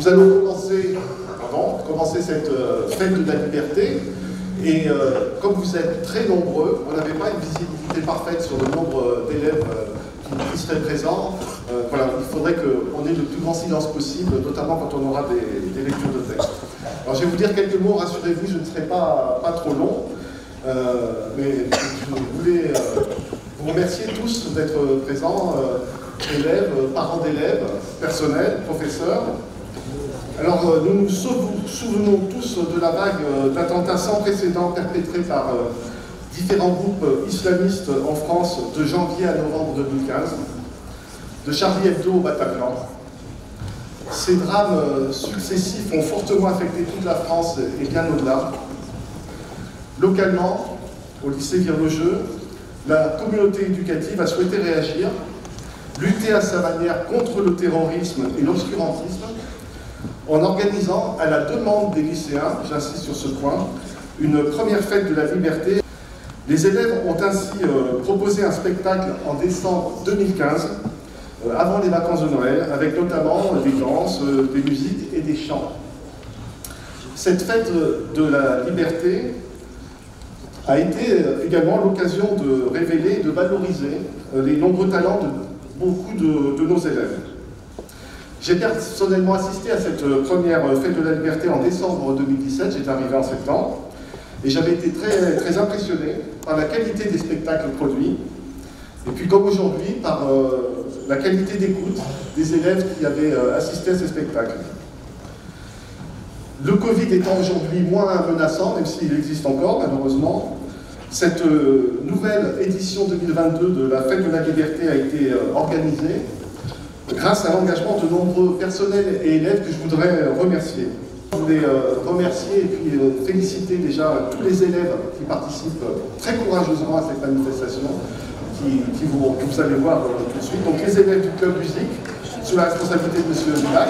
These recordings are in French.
Nous allons commencer cette fête de la liberté. Et comme vous êtes très nombreux, on n'avait pas une visibilité parfaite sur le nombre d'élèves qui seraient présents. Voilà, il faudrait qu'on ait le plus grand silence possible, notamment quand on aura des lectures de texte. Alors je vais vous dire quelques mots, rassurez-vous, je ne serai pas trop long. Mais je voulais vous remercier tous d'être présents, élèves, parents d'élèves, personnel, professeurs. Alors, nous nous souvenons tous de la vague d'attentats sans précédent perpétrés par différents groupes islamistes en France de janvier à novembre 2015, de Charlie Hebdo au Bataclan. Ces drames successifs ont fortement affecté toute la France et bien au-delà. Localement, au lycée Virlogeux, la communauté éducative a souhaité réagir, lutter à sa manière contre le terrorisme et l'obscurantisme, en organisant, à la demande des lycéens, j'insiste sur ce point, une première fête de la liberté. Les élèves ont ainsi proposé un spectacle en décembre 2015, avant les vacances de Noël, avec notamment des danses, des musiques et des chants. Cette fête de la liberté a été également l'occasion de révéler et de valoriser les nombreux talents de beaucoup de nos élèves. J'ai personnellement assisté à cette première fête de la liberté en décembre 2017, j'étais arrivé en septembre, et j'avais été très impressionné par la qualité des spectacles produits, et puis comme aujourd'hui, par la qualité d'écoute des élèves qui avaient assisté à ces spectacles. Le Covid étant aujourd'hui moins menaçant, même s'il existe encore malheureusement, cette nouvelle édition 2022 de la Fête de la Liberté a été organisée grâce à l'engagement de nombreux personnels et élèves que je voudrais remercier. Je voulais remercier et puis féliciter déjà tous les élèves qui participent très courageusement à cette manifestation, que vous allez voir tout de suite. Donc les élèves du club musique, sous la responsabilité de M. Dulac.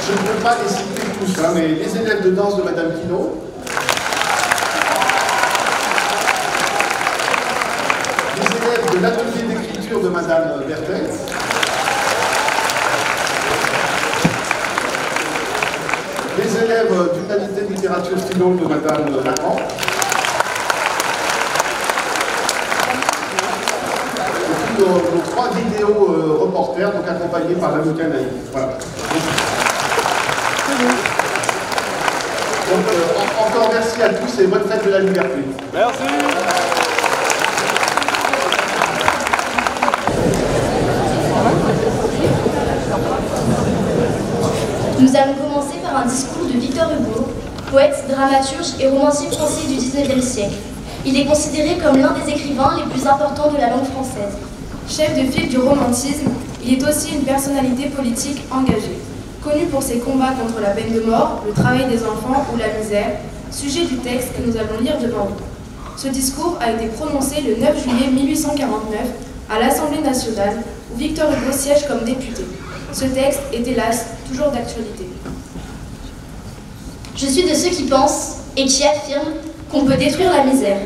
Je ne peux pas les citer tous, hein, mais les élèves de danse de Madame Quinault, les élèves de l'atelier d'écriture de Madame Bertel, les élèves d'humanité de littérature philo de Madame Lacan, et puis nos 3 vidéos reporters, donc accompagnés par l'avocat Naïf. Voilà. Donc, encore merci à tous et bonne fête de la liberté. Merci. Nous allons commencer par un discours de Victor Hugo, poète, dramaturge et romancier français du XIXe siècle. Il est considéré comme l'un des écrivains les plus importants de la langue française. Chef de file du romantisme, il est aussi une personnalité politique engagée. Connu pour ses combats contre la peine de mort, le travail des enfants ou la misère, sujet du texte que nous allons lire devant vous. Ce discours a été prononcé le 9 juillet 1849 à l'Assemblée nationale où Victor Hugo siège comme député. Ce texte est hélas toujours d'actualité. Je suis de ceux qui pensent et qui affirment qu'on peut détruire la misère.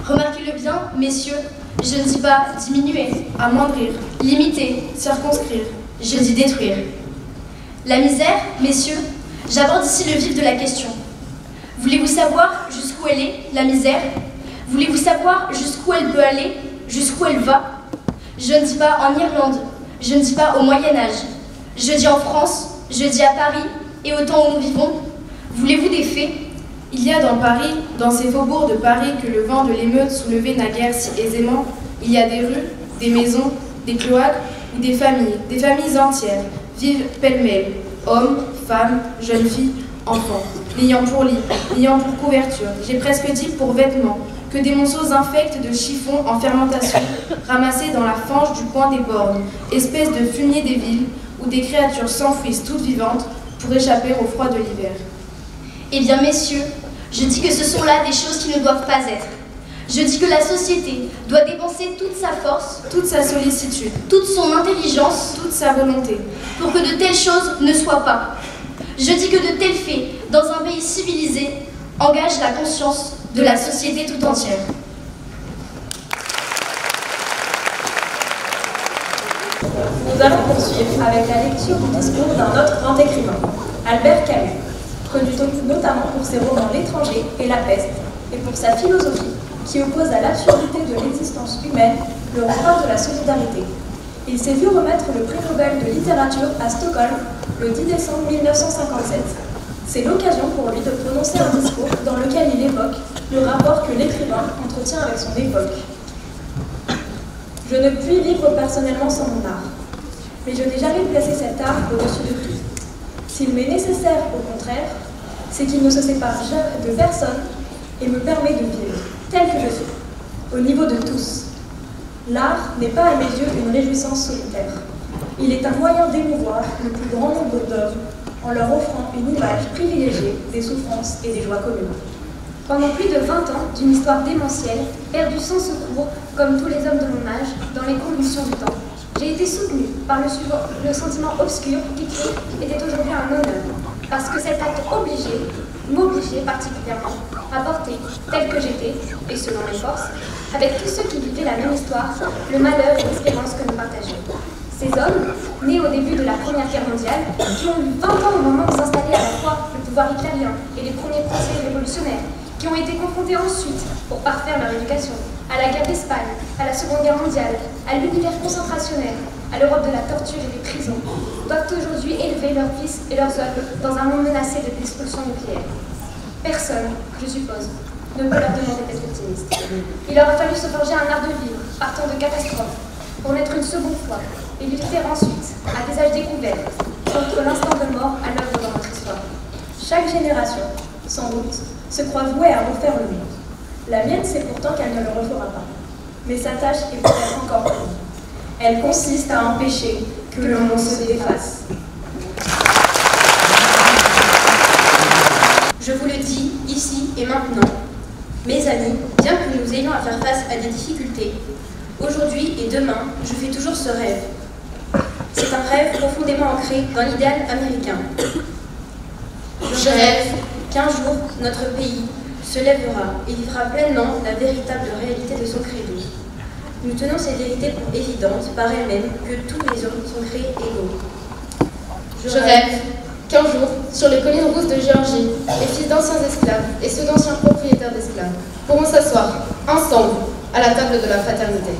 Remarquez-le bien, messieurs, je ne dis pas diminuer, Amoindrir, limiter, circonscrire, je dis détruire. La misère, messieurs, j'aborde ici le vif de la question. Voulez-vous savoir jusqu'où elle est, la misère? Voulez-vous savoir jusqu'où elle peut aller, jusqu'où elle va? Je ne dis pas en Irlande, je ne dis pas au Moyen-Âge. Je dis en France, je dis à Paris, et au temps où nous vivons. Voulez-vous des faits? Il y a dans Paris, dans ces faubourgs de Paris que le vent de l'émeute soulevait naguère si aisément, il y a des rues, des maisons, des cloaques ou des familles entières, vivent pêle-mêle, hommes, femmes, jeunes filles, enfants, n'ayant pour lit, n'ayant pour couverture, j'ai presque dit pour vêtements, que des monceaux infects de chiffons en fermentation, ramassés dans la fange du coin des bornes, espèces de fumier des villes, où des créatures s'enfouissent toutes vivantes pour échapper au froid de l'hiver. Eh bien, messieurs, je dis que ce sont là des choses qui ne doivent pas être. Je dis que la société doit dépenser toute sa force, toute sa sollicitude, toute son intelligence, toute sa volonté, pour que de telles choses ne soient pas. Je dis que de tels faits, dans un pays civilisé, engagent la conscience de la société tout entière. Nous allons poursuivre avec la lecture du discours d'un autre grand écrivain, Albert Camus, connu notamment pour ses romans L'étranger et La peste, et pour sa philosophie qui oppose à l'absurdité de l'existence humaine le rempart de la solidarité. Il s'est vu remettre le prix Nobel de littérature à Stockholm le 10 décembre 1957. C'est l'occasion pour lui de prononcer un discours dans lequel il évoque le rapport que l'écrivain entretient avec son époque. Je ne puis vivre personnellement sans mon art, mais je n'ai jamais placé cet art au-dessus de tout. S'il m'est nécessaire, au contraire, c'est qu'il ne se sépare de personne et me permet de vivre tel que je suis, au niveau de tous. L'art n'est pas à mes yeux une réjouissance solitaire. Il est un moyen d'émouvoir le plus grand nombre d'hommes en leur offrant une image privilégiée des souffrances et des joies communes. Pendant plus de 20 ans, d'une histoire démentielle, perdue sans secours, comme tous les hommes de mon âge, dans les convulsions du temps, j'ai été soutenue par le sentiment obscur qu'écrire était aujourd'hui un honneur, parce que cet acte m'obligeait particulièrement à porter, tel que j'étais, et selon mes forces, avec tous ceux qui vivaient la même histoire, le malheur et l'espérance que nous partageons. Ces hommes, nés au début de la Première Guerre mondiale, qui ont eu 20 ans au moment de s'installer à la fois le pouvoir hitlérien et les premiers procès révolutionnaires, qui ont été confrontés ensuite, pour parfaire leur éducation, à la guerre d'Espagne, à la Seconde Guerre mondiale, à l'univers concentrationnaire, à l'Europe de la torture et des prisons, doivent aujourd'hui élever leurs fils et leurs œuvres dans un monde menacé de destruction nucléaire. Personne, je suppose, ne peut leur demander d'être optimiste. Il leur a fallu se forger un art de vivre, partant de catastrophes, pour naître une seconde fois, et lutter ensuite, à des âges découverts, contre l'instant de mort à l'œuvre dans notre histoire. Chaque génération, sans doute, se croit vouée à refaire le monde. La mienne sait pourtant qu'elle ne le refera pas. Mais sa tâche est peut-être encore plus longue. Elle consiste à empêcher que le monde se défasse. Je vous le dis, ici et maintenant, mes amis, bien que nous ayons à faire face à des difficultés, aujourd'hui et demain, je fais toujours ce rêve. C'est un rêve profondément ancré dans l'idéal américain. Je rêve qu'un jour, notre pays se lèvera et vivra pleinement la véritable réalité de son credo. Nous tenons cette vérité pour évidente par elle-même que tous les hommes sont créés égaux. Je rêve qu'un jour, sur les collines rousses de Géorgie, les fils d'anciens esclaves et ceux d'anciens propriétaires d'esclaves pourront s'asseoir ensemble à la table de la fraternité.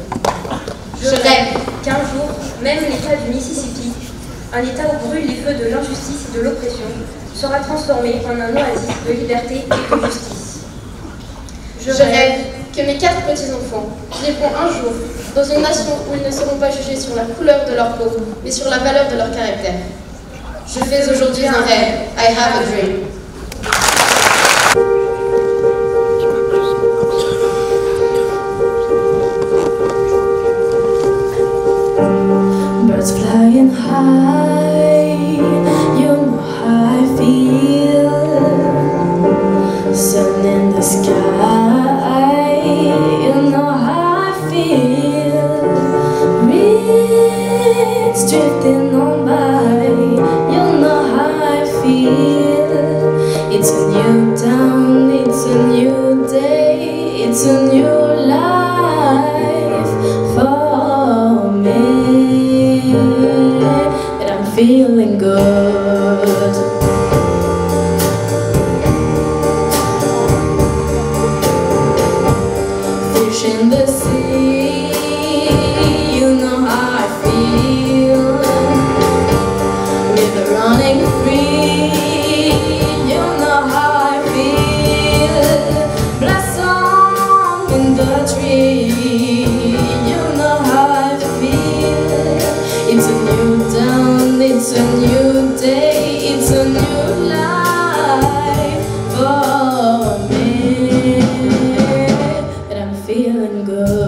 Je rêve qu'un jour, même l'État du Mississippi, un État où brûlent les feux de l'injustice et de l'oppression, sera transformé en un oasis de liberté et de justice. Je rêve que mes 4 petits-enfants vivront un jour dans une nation où ils ne seront pas jugés sur la couleur de leur peau, mais sur la valeur de leur caractère. Je fais aujourd'hui un rêve. I have a dream. Birds flying high, you know how I feel. Sun in the sky, you know how I feel. Reeds drifting on by, you know how I feel. It's a new dawn, it's a new day, it's a new life for me. And I'm feeling good. Fish in the sea, you know how I feel. River running free, you know how I feel. Blossom in the tree, you know how I feel. It's a new dawn, it's a new day, it's a new life for me. And I'm feeling good.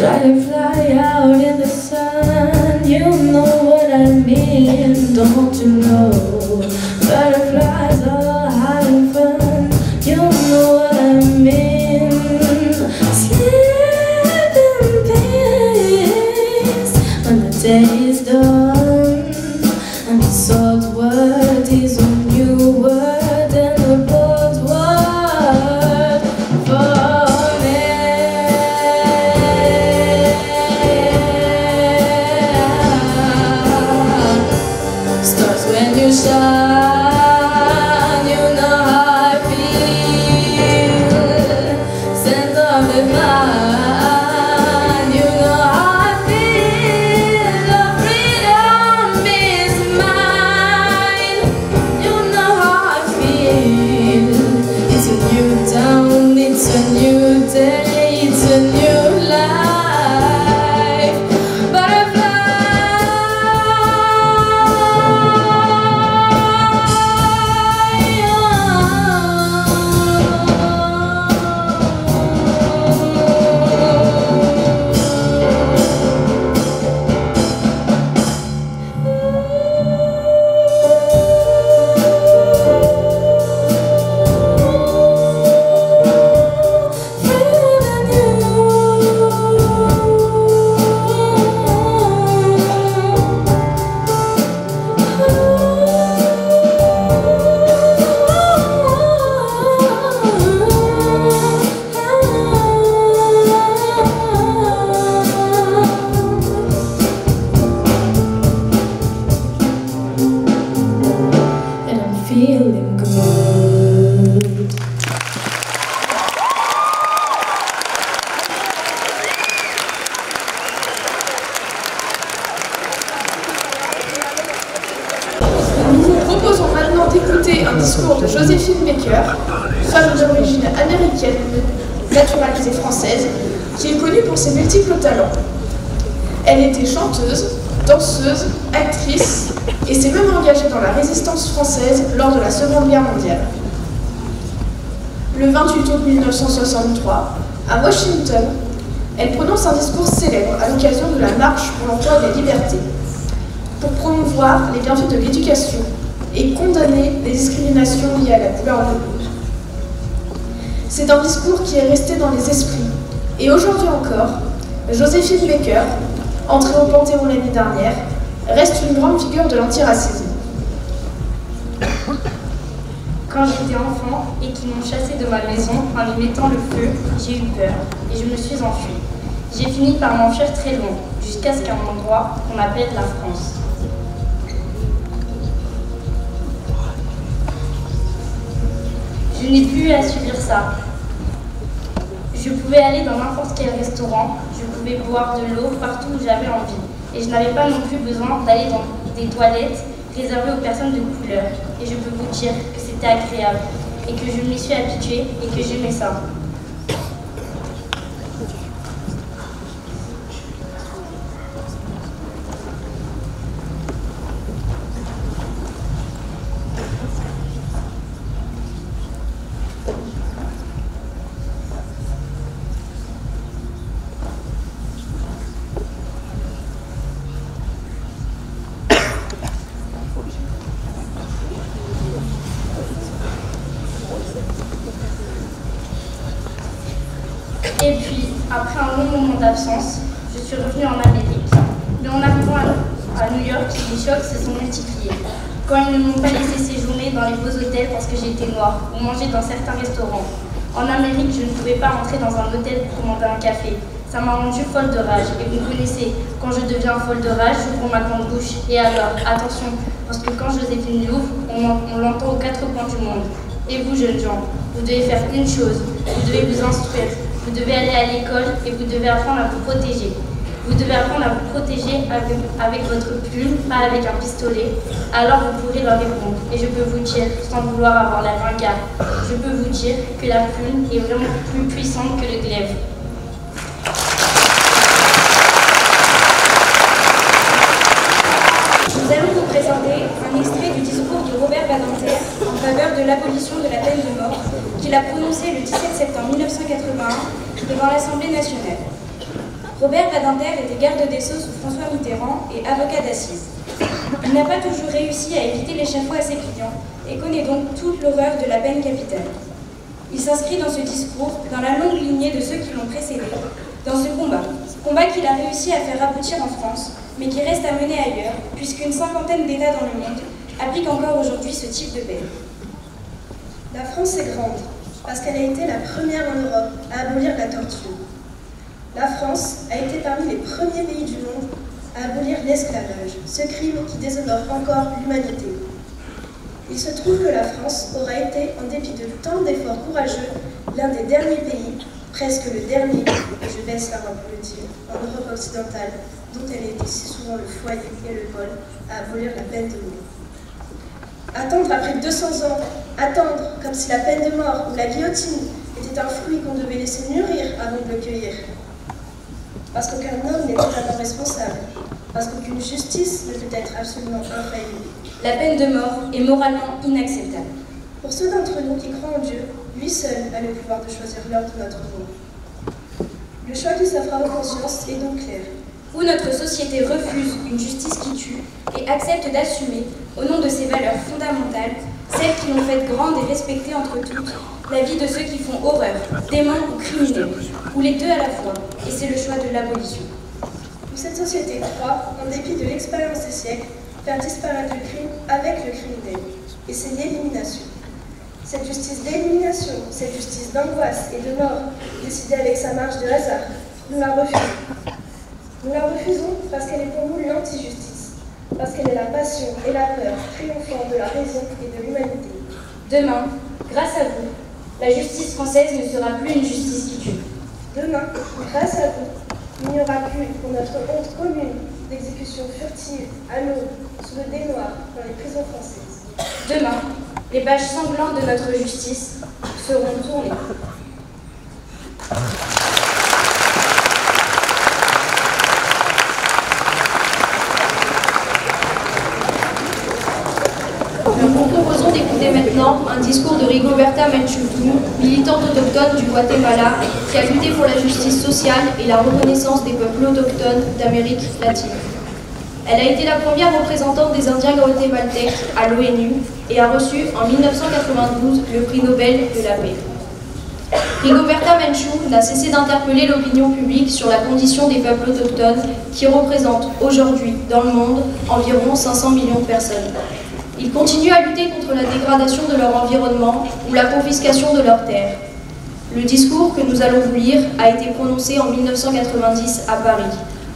Try to fly out in the sun, you know what I mean, don't you know? Butterflies are having fun, you know what I mean. Sleep in peace when the day is done, and the salt word is a new word, and the bold word new life. Butterfly. And I'm feeling good. Nous vous proposons maintenant d'écouter un discours de Joséphine Baker, femme d'origine américaine, naturalisée française, qui est connue pour ses multiples talents. Elle était chanteuse, danseuse, actrice et s'est même engagée dans la résistance française lors de la Seconde Guerre mondiale. Le 28 août 1963, à Washington, elle prononce un discours célèbre à l'occasion de la marche pour l'emploi des libertés, pour promouvoir les bienfaits de l'éducation et condamner les discriminations liées à la couleur de peau. C'est un discours qui est resté dans les esprits, et aujourd'hui encore, Joséphine Baker, entrée au Panthéon l'année dernière, reste une grande figure de l'antiracisme. Quand j'étais enfant et qu'ils m'ont chassée de ma maison en y mettant le feu, j'ai eu peur et je me suis enfuie. J'ai fini par m'enfuir très loin, jusqu'à ce qu'à un endroit qu'on appelle la France. Je n'ai plus à subir ça. Je pouvais aller dans n'importe quel restaurant, je pouvais boire de l'eau partout où j'avais envie. Et je n'avais pas non plus besoin d'aller dans des toilettes réservées aux personnes de couleur. Et je peux vous dire que c'était agréable et que je m'y suis habituée et que j'aimais ça. Et puis, après un long moment d'absence, je suis revenue en Amérique. Mais en arrivant à New York, les chocs se sont multipliés. Quand ils ne m'ont pas laissé séjourner dans les beaux hôtels parce que j'étais noire, ou manger dans certains restaurants. En Amérique, je ne pouvais pas rentrer dans un hôtel pour commander un café. Ça m'a rendue folle de rage. Et vous connaissez, quand je deviens folle de rage, j'ouvre ma grande bouche. Et alors, attention, parce que quand Joséphine l'ouvre, on l'entend aux quatre coins du monde. Et vous, jeunes gens, vous devez faire une chose, vous devez vous instruire. Vous devez aller à l'école et vous devez apprendre à vous protéger. Vous devez apprendre à vous protéger avec votre plume, pas avec un pistolet. Alors vous pourrez leur répondre. Et je peux vous dire, sans vouloir avoir la ringard, je peux vous dire que la plume est vraiment plus puissante que le glaive. Nous allons vous présenter un extrait du discours de Robert Badinter en faveur de l'abolition de la peine de mort qu'il a prononcé le 17 septembre 1981 devant l'Assemblée nationale. Robert Badinter était garde des Sceaux sous François Mitterrand et avocat d'assises. Il n'a pas toujours réussi à éviter l'échafaud à ses clients et connaît donc toute l'horreur de la peine capitale. Il s'inscrit dans ce discours dans la longue lignée de ceux qui l'ont précédé, dans ce combat qu'il a réussi à faire aboutir en France, mais qui reste à mener ailleurs, puisqu'une cinquantaine d'États dans le monde appliquent encore aujourd'hui ce type de peine. La France est grande, parce qu'elle a été la première en Europe à abolir la torture. La France a été parmi les premiers pays du monde à abolir l'esclavage, ce crime qui déshonore encore l'humanité. Il se trouve que la France aura été, en dépit de tant d'efforts courageux, l'un des derniers pays, presque le dernier, et je baisse la main pour le dire, en Europe occidentale, dont elle était si souvent le foyer et le pôle, à abolir la peine de mort. Attendre après 200 ans, attendre comme si la peine de mort ou la guillotine était C'était un fruit qu'on devait laisser mûrir avant de le cueillir. Parce qu'aucun homme n'est totalement responsable. Parce qu'aucune justice ne peut être absolument infaillible. La peine de mort est moralement inacceptable. Pour ceux d'entre nous qui croient en Dieu, lui seul a le pouvoir de choisir l'heure de notre mort. Le choix qui s'offre aux consciences est donc clair. Où notre société refuse une justice qui tue et accepte d'assumer, au nom de ses valeurs fondamentales, celles qui l'ont faite grande et respectée entre toutes, la vie de ceux qui font horreur, démons ou criminels, ou les deux à la fois, et c'est le choix de l'abolition. Où cette société croit, en dépit de l'expérience des siècles, faire disparaître le crime avec le criminel, et c'est l'élimination. Cette justice d'élimination, cette justice d'angoisse et de mort, décidée avec sa marge de hasard, nous la refusons. Nous la refusons parce qu'elle est pour nous l'anti-justice, parce qu'elle est la passion et la peur triomphant de la raison et de l'humanité. Demain, grâce à vous, la justice française ne sera plus une justice qui tue. Demain, grâce à vous, il n'y aura plus pour notre honte commune d'exécutions furtives, à l'eau, sous le dé noir, dans les prisons françaises. Demain, les pages sanglantes de notre justice seront tournées. Nous vous proposons d'écouter maintenant un discours de Rigoberta Menchú, militante autochtone du Guatemala, qui a lutté pour la justice sociale et la reconnaissance des peuples autochtones d'Amérique latine. Elle a été la première représentante des Indiens guatémaltèques à l'ONU et a reçu en 1992 le prix Nobel de la paix. Rigoberta Menchú n'a cessé d'interpeller l'opinion publique sur la condition des peuples autochtones qui représentent aujourd'hui dans le monde environ 500 millions de personnes. Ils continuent à lutter contre la dégradation de leur environnement ou la confiscation de leurs terres. Le discours que nous allons vous lire a été prononcé en 1990 à Paris,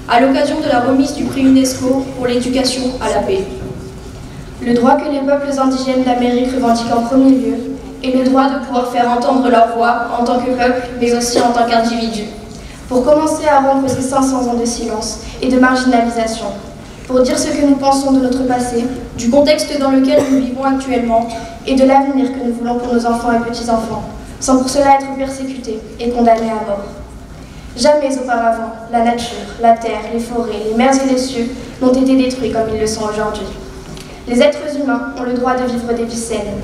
à l'occasion de la remise du prix UNESCO pour l'éducation à la paix. Le droit que les peuples indigènes d'Amérique revendiquent en premier lieu est le droit de pouvoir faire entendre leur voix en tant que peuple, mais aussi en tant qu'individu. Pour commencer à rompre ces 500 ans de silence et de marginalisation, pour dire ce que nous pensons de notre passé, du contexte dans lequel nous vivons actuellement et de l'avenir que nous voulons pour nos enfants et petits-enfants, sans pour cela être persécutés et condamnés à mort. Jamais auparavant, la nature, la terre, les forêts, les mers et les cieux n'ont été détruits comme ils le sont aujourd'hui. Les êtres humains ont le droit de vivre des vies saines.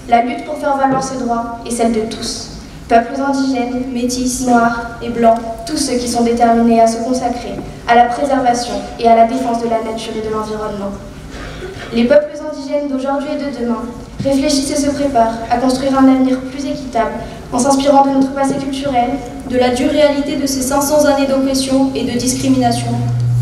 La lutte pour faire valoir ce droit est celle de tous. Peuples indigènes, métis, noirs et blancs, tous ceux qui sont déterminés à se consacrer à la préservation et à la défense de la nature et de l'environnement. Les peuples indigènes d'aujourd'hui et de demain réfléchissent et se préparent à construire un avenir plus équitable en s'inspirant de notre passé culturel, de la dure réalité de ces 500 années d'oppression et de discrimination,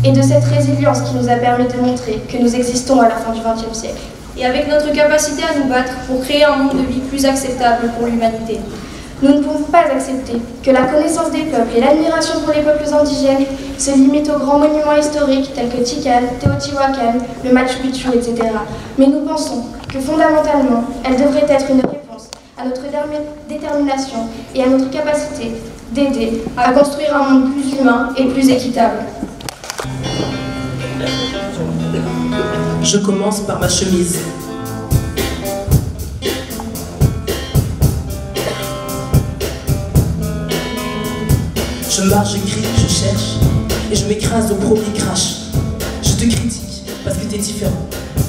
et de cette résilience qui nous a permis de montrer que nous existons à la fin du XXe siècle. Et avec notre capacité à nous battre pour créer un monde de vie plus acceptable pour l'humanité. Nous ne pouvons pas accepter que la connaissance des peuples et l'admiration pour les peuples indigènes se limitent aux grands monuments historiques tels que Tikal, Teotihuacan, le Machu Picchu, etc. Mais nous pensons que fondamentalement, elle devrait être une réponse à notre détermination et à notre capacité d'aider à construire un monde plus humain et plus équitable. Je commence par ma chemise. Je marche, je crie, je cherche, et je m'écrase au premier crash. Je te critique parce que t'es différent.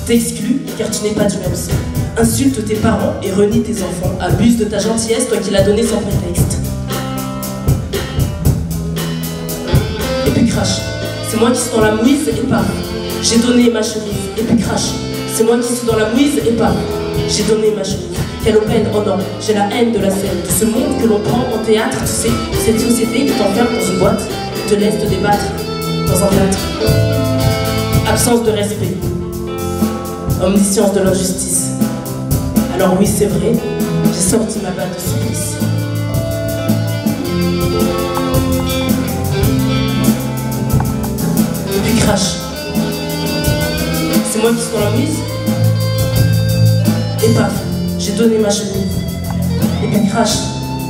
T'exclus car tu n'es pas du même sang. Insulte tes parents et renie tes enfants. Abuse de ta gentillesse, toi qui l'as donné sans prétexte. Et puis crash, c'est moi qui suis dans la mouise et paf. J'ai donné ma chemise, et puis crash. C'est moi qui suis dans la mouise et paf. J'ai donné ma chemise. Quelle peine, oh non, j'ai la haine de la scène, de ce monde que l'on prend en théâtre, tu sais, cette société qui t'enferme dans une boîte, te laisse te débattre dans un théâtre. Absence de respect, omniscience de l'injustice. Alors oui, c'est vrai, j'ai sorti ma balle de supplice. Et puis crash. C'est moi qui suis dans la mise. Et paf. J'ai donné ma chemise, et puis crash,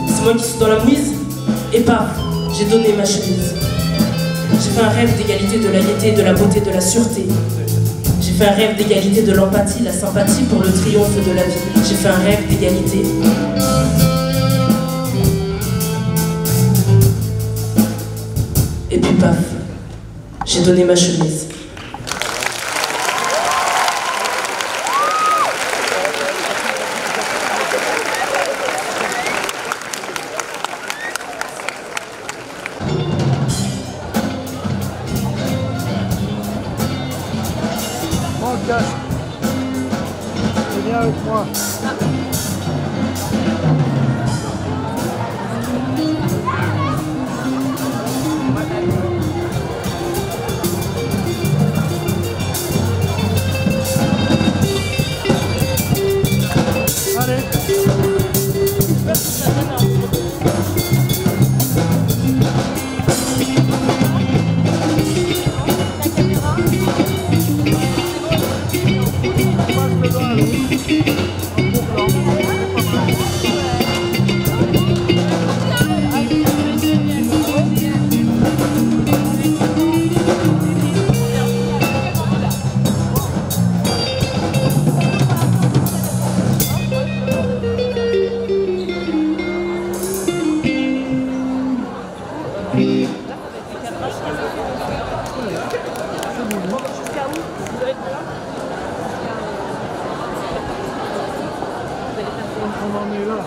c'est moi qui suis dans la mouise, et paf, j'ai donné ma chemise. J'ai fait un rêve d'égalité, de la gaieté, de la beauté, de la sûreté. J'ai fait un rêve d'égalité, de l'empathie, la sympathie pour le triomphe de la vie. J'ai fait un rêve d'égalité. paf, j'ai donné ma chemise. Prends le casque. Viens avec moi. On en est là.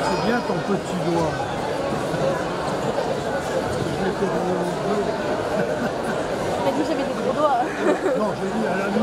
C'est bien ton petit doigt. T'as dit que j'avais des gros doigts. Non, j'ai dit à la nuit.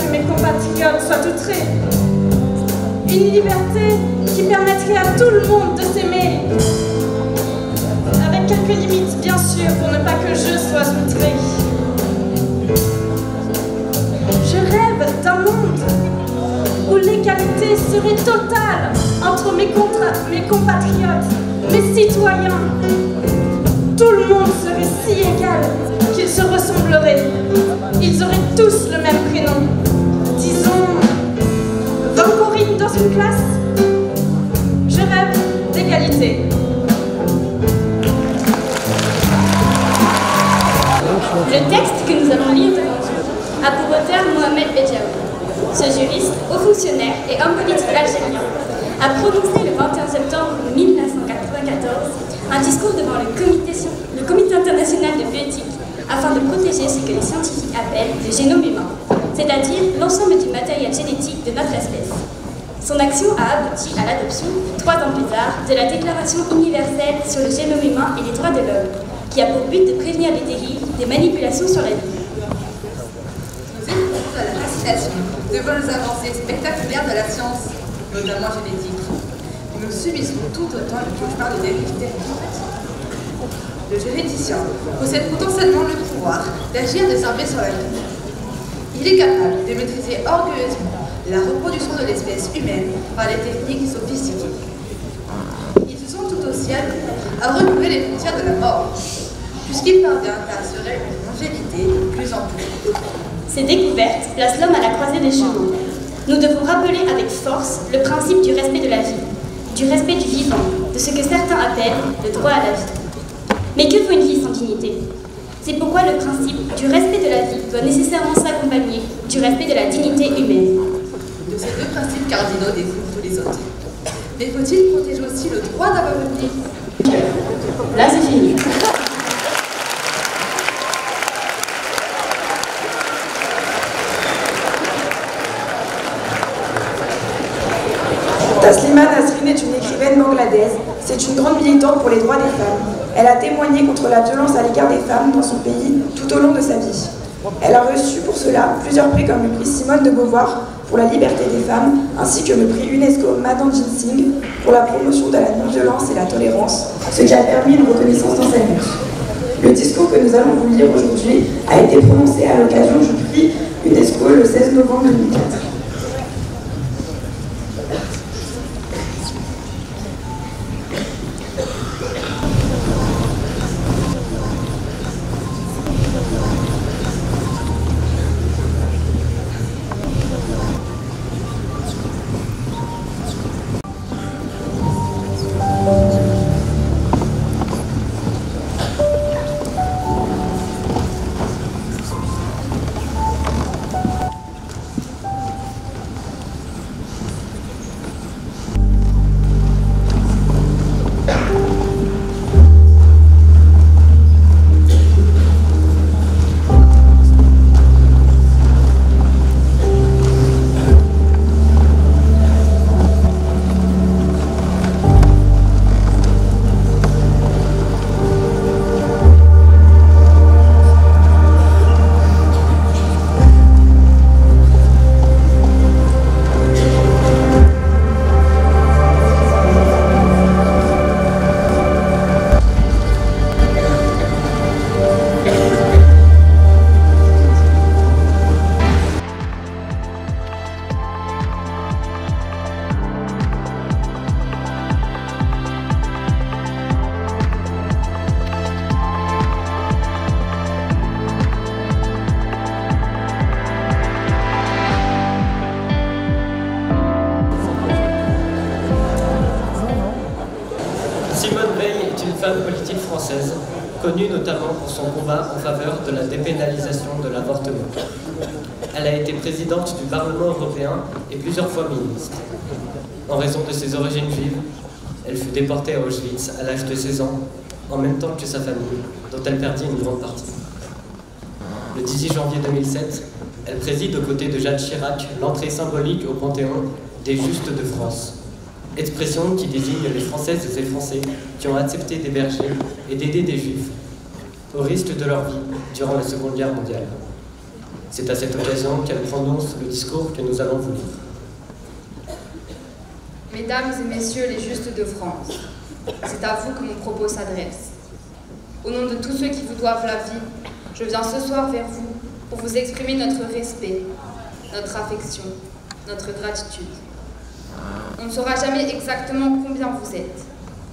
que mes compatriotes soient outrés. Une liberté qui permettrait à tout le monde de s'aimer. Avec quelques limites, bien sûr, pour ne pas que je sois outré. Je rêve d'un monde où l'égalité serait totale entre mes compatriotes, mes citoyens. Tout le monde serait si égal qu'ils se ressembleraient. Ils auraient tous le même prénom. Disons, 20 Corinne dans une classe. Je rêve d'égalité. Le texte que nous allons lire devant vous a pour auteur Mohamed Bedjaoui. Ce juriste, haut fonctionnaire et homme politique algérien a prononcé le 21 septembre 1994 un discours devant le Comité international de bioéthique afin de protéger ce que les scientifiques appellent le génome humain, c'est-à-dire l'ensemble du matériel génétique de notre espèce. Son action a abouti à l'adoption, 3 ans plus tard, de la Déclaration universelle sur le génome humain et les droits de l'homme, qui a pour but de prévenir les dérives des manipulations sur la vie. Nous éprouvons à la fascination devant les avancées spectaculaires de la science, notamment génétique. Nous subissons tout autant le cauchemar de dérives techniques. Le généticien possède potentiellement le pouvoir d'agir désormais sur la vie. Il est capable de maîtriser orgueilleusement la reproduction de l'espèce humaine par des techniques sophistiquées. Ils se sont tout aussi habiles à recouvrir les frontières de la mort, puisqu'il parvient à assurer une longévité de plus en plus. Ces découvertes placent l'homme à la croisée des chemins. Nous devons rappeler avec force le principe du respect de la vie, du respect du vivant, de ce que certains appellent le droit à la vie. Mais que vaut une vie sans dignité? C'est pourquoi le principe du respect de la vie doit nécessairement s'accompagner du respect de la dignité humaine. De ces deux principes cardinaux découlent tous les autres. Mais faut-il protéger aussi le droit d'avoir une vie? Là, c'est fini. Taslima Nasrin est une écrivaine bangladaise. C'est une grande militante pour les droits des femmes. Elle a témoigné contre la violence à l'égard des femmes dans son pays tout au long de sa vie. Elle a reçu pour cela plusieurs prix comme le prix Simone de Beauvoir pour la liberté des femmes, ainsi que le prix UNESCO Madan Ginsing pour la promotion de la non-violence et la tolérance, ce qui a permis une reconnaissance dans sa lutte. Le discours que nous allons vous lire aujourd'hui a été prononcé à l'occasion du prix UNESCO le 16 novembre 2004. politique française, connue notamment pour son combat en faveur de la dépénalisation de l'avortement. Elle a été présidente du Parlement européen et plusieurs fois ministre. En raison de ses origines juives, elle fut déportée à Auschwitz à l'âge de 16 ans, en même temps que sa famille, dont elle perdit une grande partie. Le 18 janvier 2007, elle préside aux côtés de Jacques Chirac l'entrée symbolique au Panthéon des Justes de France, expression qui désigne les Françaises et Français qui ont accepté d'héberger et d'aider des Juifs, au risque de leur vie durant la Seconde Guerre mondiale. C'est à cette occasion qu'elle prononce le discours que nous allons vous lire. Mesdames et messieurs les justes de France, c'est à vous que mon propos s'adresse. Au nom de tous ceux qui vous doivent la vie, je viens ce soir vers vous pour vous exprimer notre respect, notre affection, notre gratitude. On ne saura jamais exactement combien vous êtes.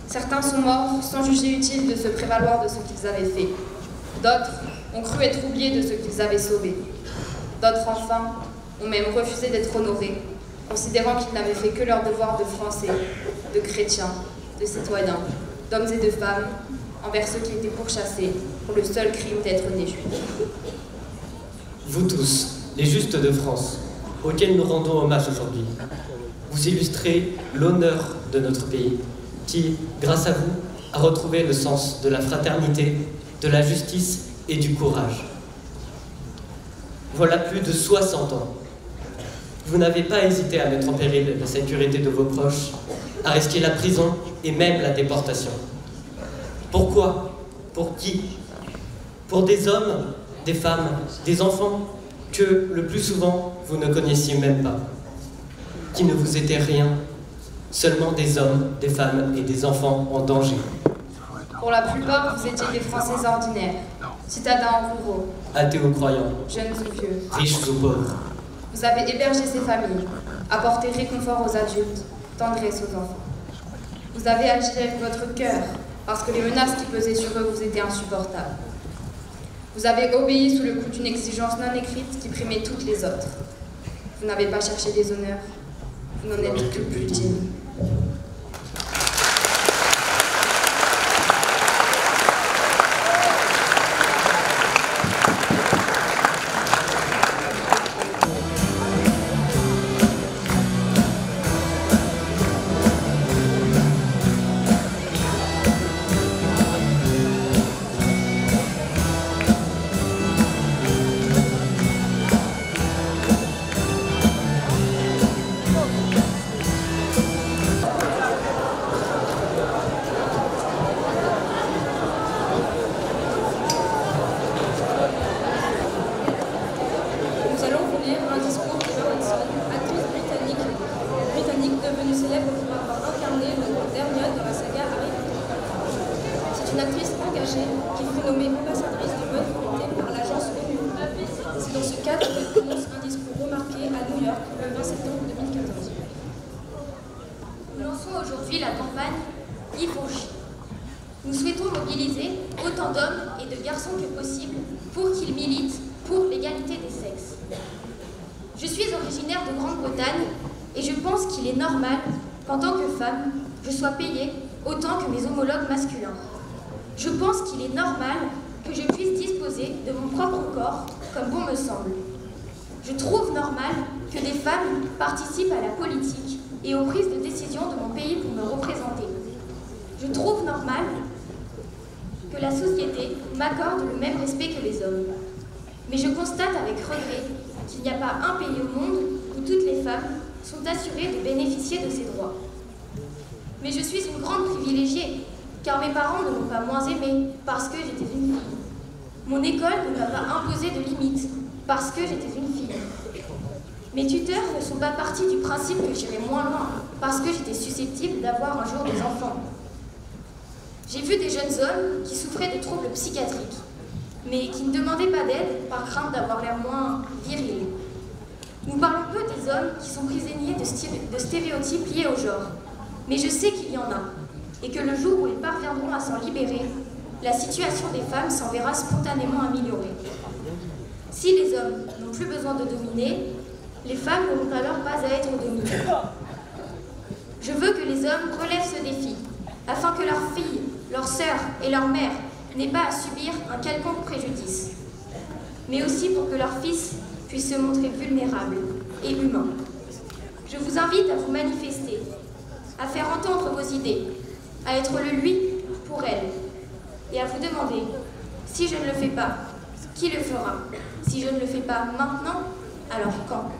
Certains sont morts sans juger utile de se prévaloir de ce qu'ils avaient fait. D'autres ont cru être oubliés de ce qu'ils avaient sauvé. D'autres, enfin, ont même refusé d'être honorés, considérant qu'ils n'avaient fait que leur devoir de Français, de chrétiens, de citoyens, d'hommes et de femmes, envers ceux qui étaient pourchassés pour le seul crime d'être des Juifs. Vous tous, les justes de France, auxquels nous rendons hommage aujourd'hui, vous illustrez l'honneur de notre pays, qui, grâce à vous, a retrouvé le sens de la fraternité, de la justice et du courage. Voilà plus de 60 ans. Vous n'avez pas hésité à mettre en péril la sécurité de vos proches, à risquer la prison et même la déportation. Pourquoi? Pour qui? Pour des hommes, des femmes, des enfants que, le plus souvent, vous ne connaissiez même pas, qui ne vous étaient rien, seulement des hommes, des femmes et des enfants en danger. Pour la plupart, vous étiez des Français ordinaires, citadins ruraux, athées ou croyants, jeunes ou vieux, riches ou pauvres. Vous avez hébergé ces familles, apporté réconfort aux adultes, tendresse aux enfants. Vous avez agi avec votre cœur, parce que les menaces qui pesaient sur eux vous étaient insupportables. Vous avez obéi sous le coup d'une exigence non écrite qui primait toutes les autres. Vous n'avez pas cherché des honneurs, vous n'en êtes que plus dignes. Je pense qu'il est normal que je puisse disposer de mon propre corps comme bon me semble. Je trouve normal que des femmes participent à la politique et aux prises de décision de mon pays pour me représenter. Je trouve normal que la société m'accorde le même respect que les hommes. Mais je constate avec regret qu'il n'y a pas un pays au monde où toutes les femmes sont assurées de bénéficier de ces droits. Mais je suis une grande privilégiée, car mes parents ne m'ont pas moins aimée parce que j'étais une fille. Mon école ne m'a pas imposé de limites parce que j'étais une fille. Mes tuteurs ne sont pas partis du principe que j'irais moins loin parce que j'étais susceptible d'avoir un jour des enfants. J'ai vu des jeunes hommes qui souffraient de troubles psychiatriques, mais qui ne demandaient pas d'aide par crainte d'avoir l'air moins viril. Nous parlons peu des hommes qui sont prisonniers de stéréotypes liés au genre, mais je sais qu'il y en a, et que le jour où ils parviendront à s'en libérer, la situation des femmes s'en verra spontanément améliorée. Si les hommes n'ont plus besoin de dominer, les femmes n'auront alors pas à être dominées. Je veux que les hommes relèvent ce défi, afin que leurs filles, leurs sœurs et leurs mères n'aient pas à subir un quelconque préjudice, mais aussi pour que leurs fils puissent se montrer vulnérables et humains. Je vous invite à vous manifester, à faire entendre vos idées, à être le lui pour elle, et à vous demander, si je ne le fais pas, qui le fera? Si je ne le fais pas maintenant, alors quand?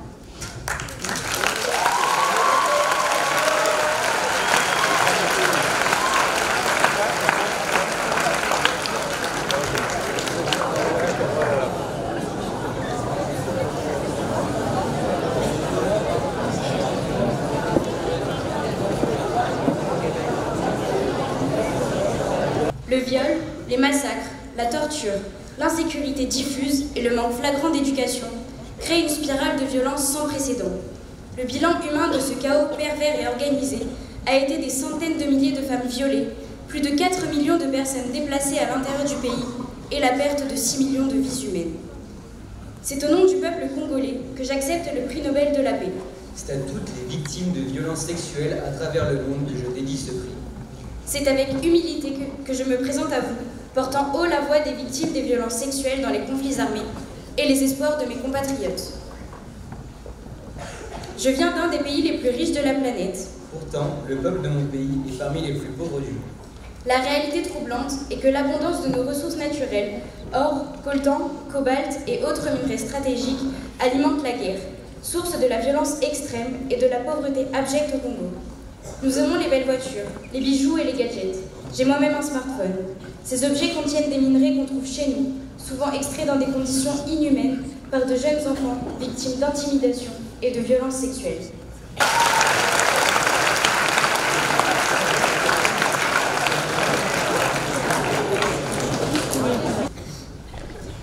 Le viol, les massacres, la torture, l'insécurité diffuse et le manque flagrant d'éducation créent une spirale de violence sans précédent. Le bilan humain de ce chaos pervers et organisé a été des centaines de milliers de femmes violées, plus de 4 millions de personnes déplacées à l'intérieur du pays et la perte de 6 millions de vies humaines. C'est au nom du peuple congolais que j'accepte le prix Nobel de la paix. C'est à toutes les victimes de violences sexuelles à travers le monde que je dédie ce prix. C'est avec humilité que je me présente à vous, portant haut la voix des victimes des violences sexuelles dans les conflits armés et les espoirs de mes compatriotes. Je viens d'un des pays les plus riches de la planète. Pourtant, le peuple de mon pays est parmi les plus pauvres du monde. La réalité troublante est que l'abondance de nos ressources naturelles, or, coltan, cobalt et autres minerais stratégiques, alimente la guerre, source de la violence extrême et de la pauvreté abjecte au Congo. Nous aimons les belles voitures, les bijoux et les gadgets. J'ai moi-même un smartphone. Ces objets contiennent des minerais qu'on trouve chez nous, souvent extraits dans des conditions inhumaines par de jeunes enfants victimes d'intimidation et de violences sexuelles.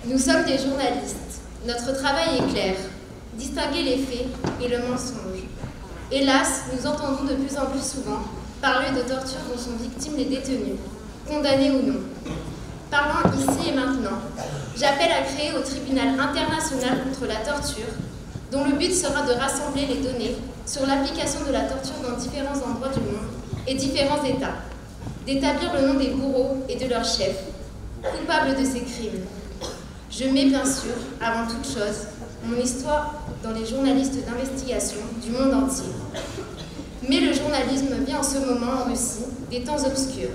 Nous sommes des journalistes. Notre travail est clair. Distinguer les faits et le mensonge. Hélas, nous entendons de plus en plus souvent parler de tortures dont sont victimes les détenus, condamnés ou non. Parlons ici et maintenant. J'appelle à créer au tribunal international contre la torture, dont le but sera de rassembler les données sur l'application de la torture dans différents endroits du monde et différents États, d'établir le nom des bourreaux et de leurs chefs, coupables de ces crimes. Je mets bien sûr, avant toute chose, mon histoire dans les journalistes d'investigation du monde entier. Mais le journalisme vit en ce moment en Russie des temps obscurs.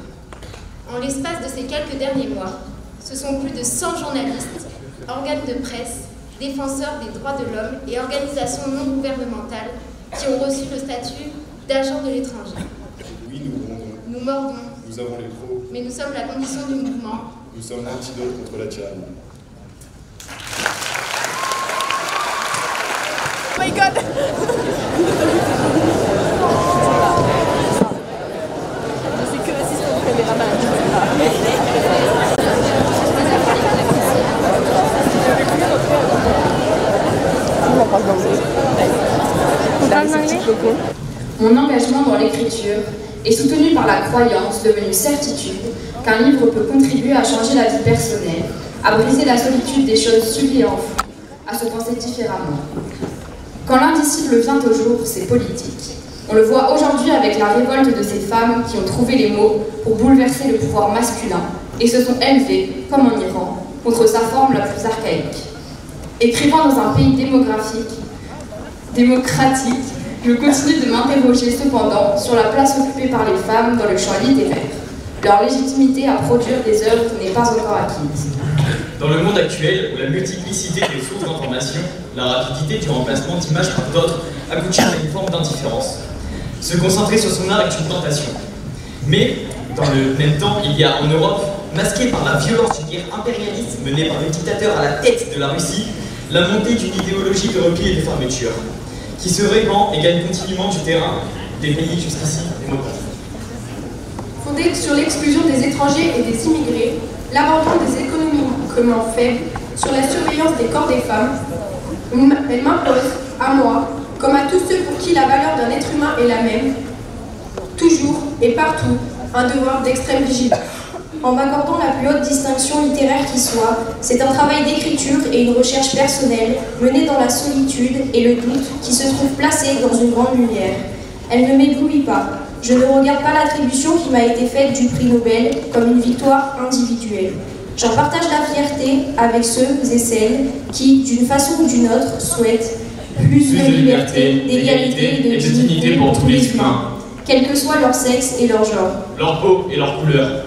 En l'espace de ces quelques derniers mois, ce sont plus de 100 journalistes, organes de presse, défenseurs des droits de l'homme et organisations non gouvernementales qui ont reçu le statut d'agents de l'étranger. Oui, nous grondons. Nous mordons. Nous avons les crocs. Mais nous sommes la condition du mouvement. Nous sommes l'antidote contre la tyrannie. Oh my god! Je suis que assistant de caméraman. Mon engagement dans l'écriture est soutenu par la croyance, devenue certitude, qu'un livre peut contribuer à changer la vie personnelle, à briser la solitude des choses suivies et enfouies, à se penser différemment. Quand l'indicible vient au jour, c'est politique. On le voit aujourd'hui avec la révolte de ces femmes qui ont trouvé les mots pour bouleverser le pouvoir masculin et se sont élevées, comme en Iran, contre sa forme la plus archaïque. Écrivant dans un pays démocratique, je continue de m'interroger cependant sur la place occupée par les femmes dans le champ littéraire, leur légitimité à produire des œuvres qui n'est pas encore acquise. Dans le monde actuel, où la multiplicité des sources d'information, la rapidité du remplacement d'images par d'autres aboutit à une forme d'indifférence. Se concentrer sur son art est une tentation. Mais, dans le même temps, il y a en Europe, masquée par la violence d'une guerre impérialiste menée par le dictateur à la tête de la Russie, la montée d'une idéologie de repli et de fermeture, qui se répand et gagne continuellement du terrain des pays jusqu'ici démocratiques. Fondée sur l'exclusion des étrangers et des immigrés, l'abandon des économiquement faibles, sur la surveillance des corps des femmes, elle m'impose, à moi, comme à tous ceux pour qui la valeur d'un être humain est la même, toujours et partout, un devoir d'extrême vigilance. En m'accordant la plus haute distinction littéraire qui soit, c'est un travail d'écriture et une recherche personnelle, menée dans la solitude et le doute, qui se trouve placée dans une grande lumière. Elle ne m'éblouit pas. Je ne regarde pas l'attribution qui m'a été faite du prix Nobel comme une victoire individuelle. J'en partage la fierté avec ceux et celles qui, d'une façon ou d'une autre, souhaitent plus de liberté, d'égalité et de dignité pour tous les humains, quel que soit leur sexe et leur genre, leur peau et leur couleur.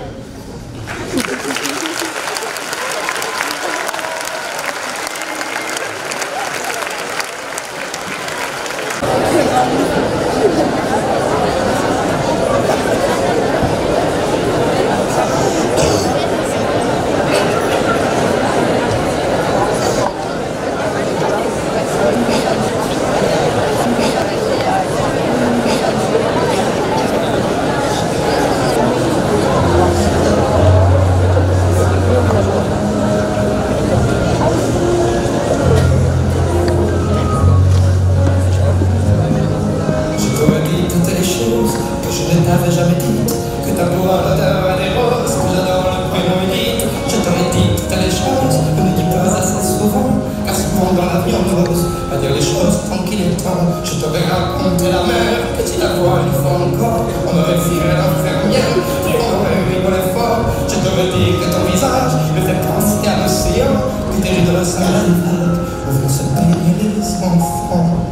à dire les choses tranquilles et temps. Je t'aurais raconté la mer, que si la voix une fois encore, on aurait viré l'infirmière, et on aurait rigolé fort. Je t'aurais dit que ton visage me fait penser à l'océan, que tes rideaux sont la vague, où vont se baigner les enfants.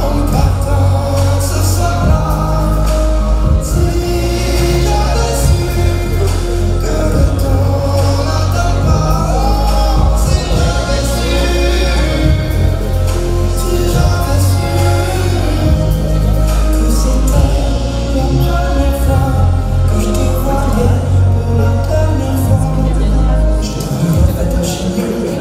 En partant ce soir-là, si j'avais su que le temps n'attend pas, si j'avais su que c'était la première fois que je te voyais pour la dernière fois, je t'aurais attaché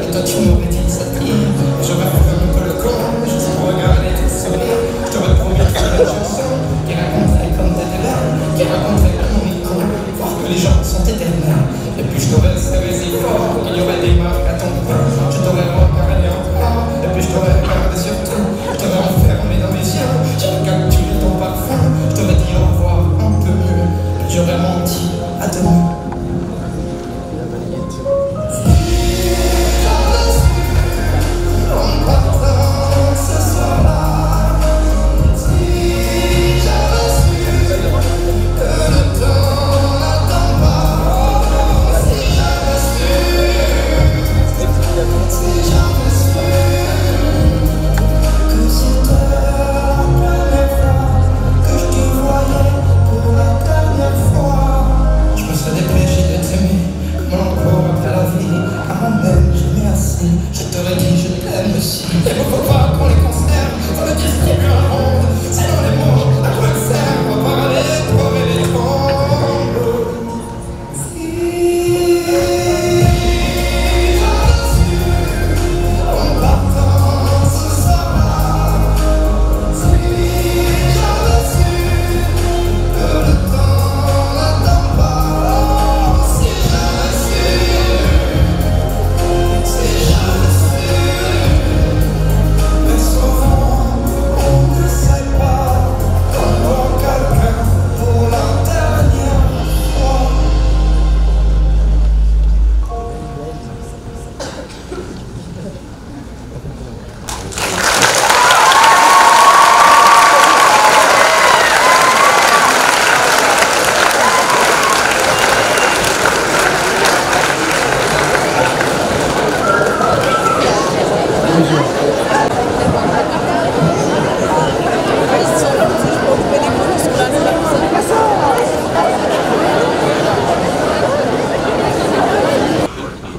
et toi tu m'aurais dit ça pire, j'aurais fait un peu le con, juste pour regarder tes sourires. Je t'aurais promis de faire une chanson qui raconterait comme t'étais belle, qui raconterait comme on est con, voir que les gens sont éternels. Et puis je t'aurais serré si fort qu'il y aurait des marques à ton bras. Je t'aurais regardé en bras, et puis je t'aurais regardé surtout. Je t'aurais enfermé dans mes yeux, j'aurais capturé ton parfum. Je t'aurais dit au revoir un peu mieux, puis j'aurais menti à demain. En partant ce soir-là, si j'avais su que le temps n'attend pas, si j'avais su que c'était la première fois que je te voyais pour la dernière fois, je me serais dépêché de t'aimer comme encore après la vie, à moi-même j'aimais assez. Je t'aurais dit je t'aime aussi, il ne faut pas qu'on les conserve, ça ne distribue un monde, sinon les mots, à quoi ils servent, on va parler, trouver les trembles. Si j'avais su, en partant ce soir-là, si j'avais su que le temps n'attend pas, si j'avais su, mais souvent on ne sait pas comment quelqu'un pour la dernière fois.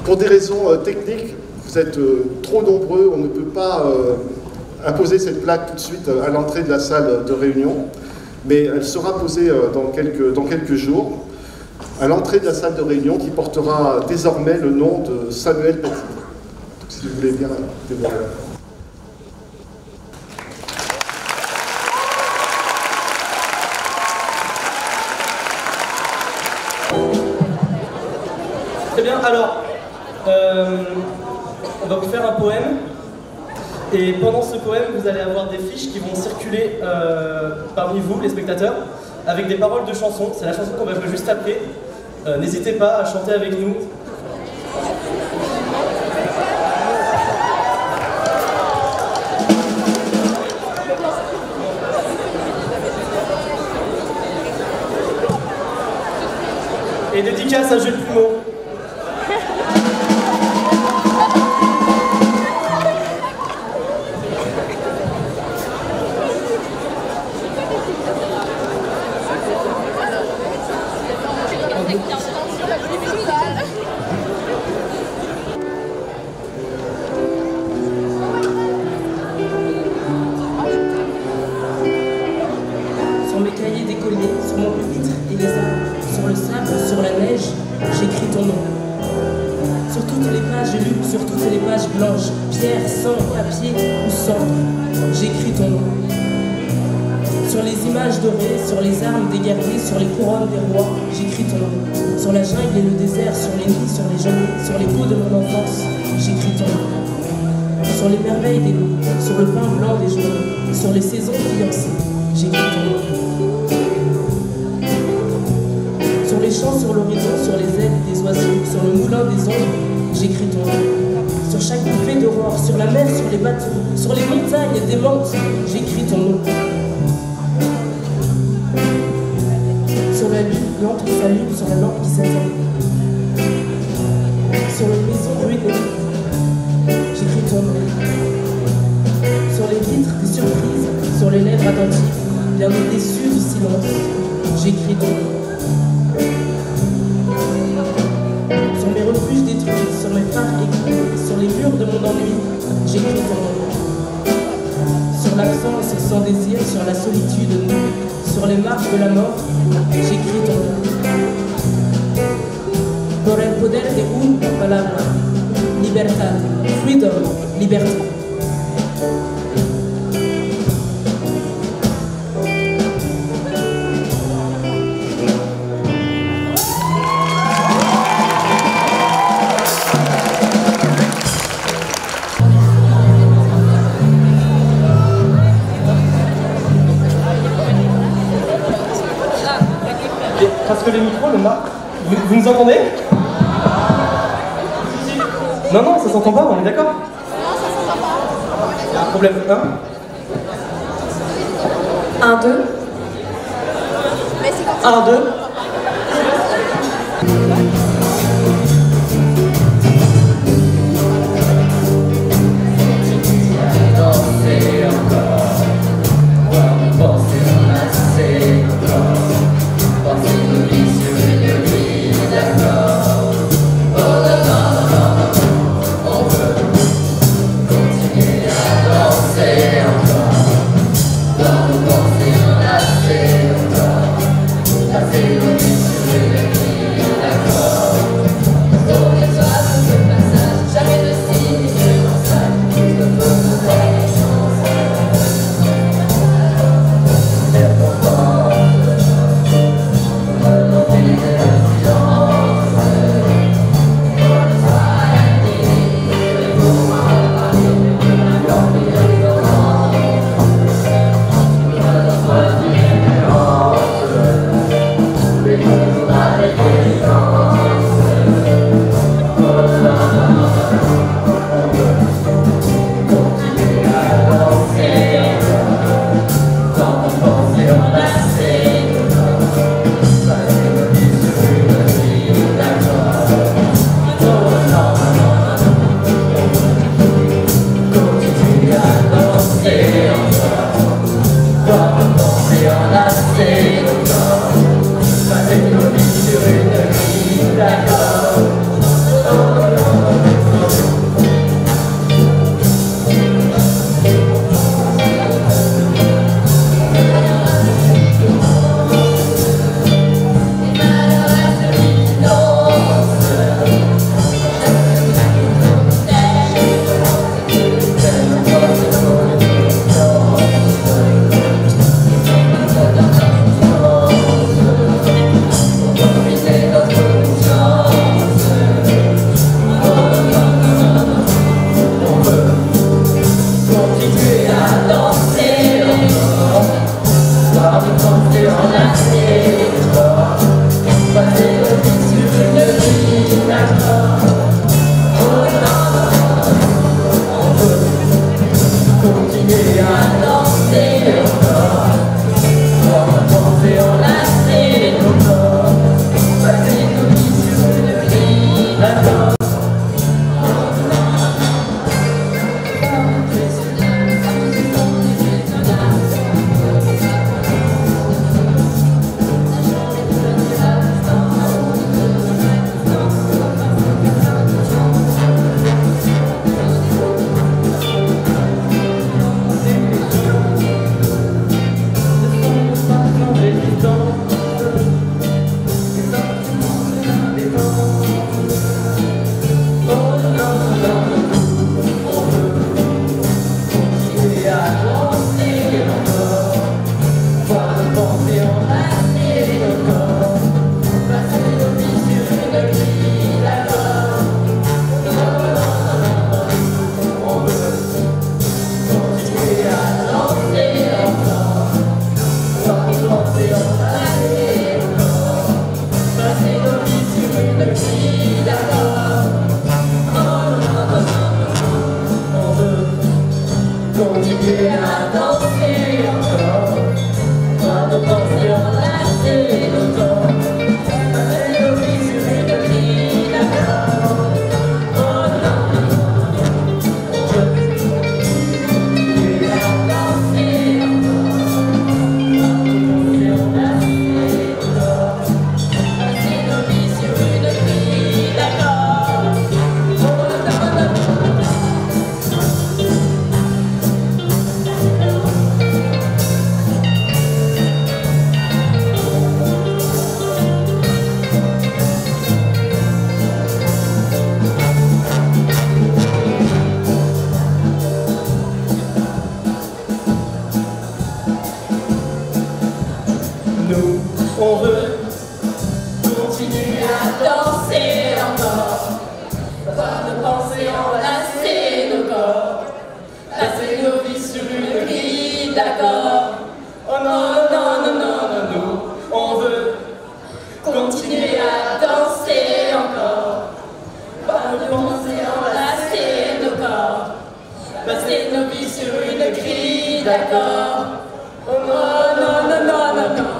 Pour des raisons techniques, vous êtes trop nombreux, on ne peut pas imposer cette plaque tout de suite à l'entrée de la salle de réunion, mais elle sera posée dans quelques jours à l'entrée de la salle de réunion qui portera désormais le nom de Samuel Paty. Si vous voulez bien témoigner. Très bien, alors, on va vous faire un poème. Et pendant ce poème, vous allez avoir des fiches qui vont circuler parmi vous, les spectateurs, avec des paroles de chansons. C'est la chanson qu'on va jouer juste après. N'hésitez pas à chanter avec nous. Et dédicace à Jules Plumeau. Sur mes cahiers d'écolier, sur mon pupitre et les arbres, sur le sable, sur la neige, j'écris ton nom. Sur toutes les pages lues, sur toutes les pages blanches, pierre, sang, papier ou cendre, j'écris ton nom. Sur les images dorées, sur les armes des guerriers, sur les couronnes des rois, j'écris ton nom. Sur la jungle et le désert, sur les nids, sur les genêts, sur les peaux de mon enfance, j'écris ton nom. Sur les merveilles des nuits, sur le pain blanc des journées, sur les saisons fiancées, j'écris ton nom. Sur les champs, sur l'horizon, sur les ailes des oiseaux, sur le moulin des ombres, j'écris ton nom. Sur bateaux, sur les montagnes démentes, j'écris ton nom. Sur la lumière qui s'allume, sur la lampe qui s'éteint. Sur les maisons ruinées, j'écris ton nom. Sur les vitres des surprises, sur les lèvres attentives, bien au-dessus du silence, j'écris ton nom. Sur mes refuges détruits, sur mes phares écroulés, sur les murs de mon ennui, j'écris ton nom. Sur l'absence sans désir, sur la solitude nue, sur les marches de la mort, j'écris ton nom. Por el poder de una palabra, libertad, freedom, liberté. Parce que les micros, vous nous entendez? Non, non, ça s'entend pas, on est d'accord? Non, ça s'entend pas. Problème 1. 1, 2. 1, 2. La passer nos vies sur une grille d'accord. Oh non, non, non, non, non, non.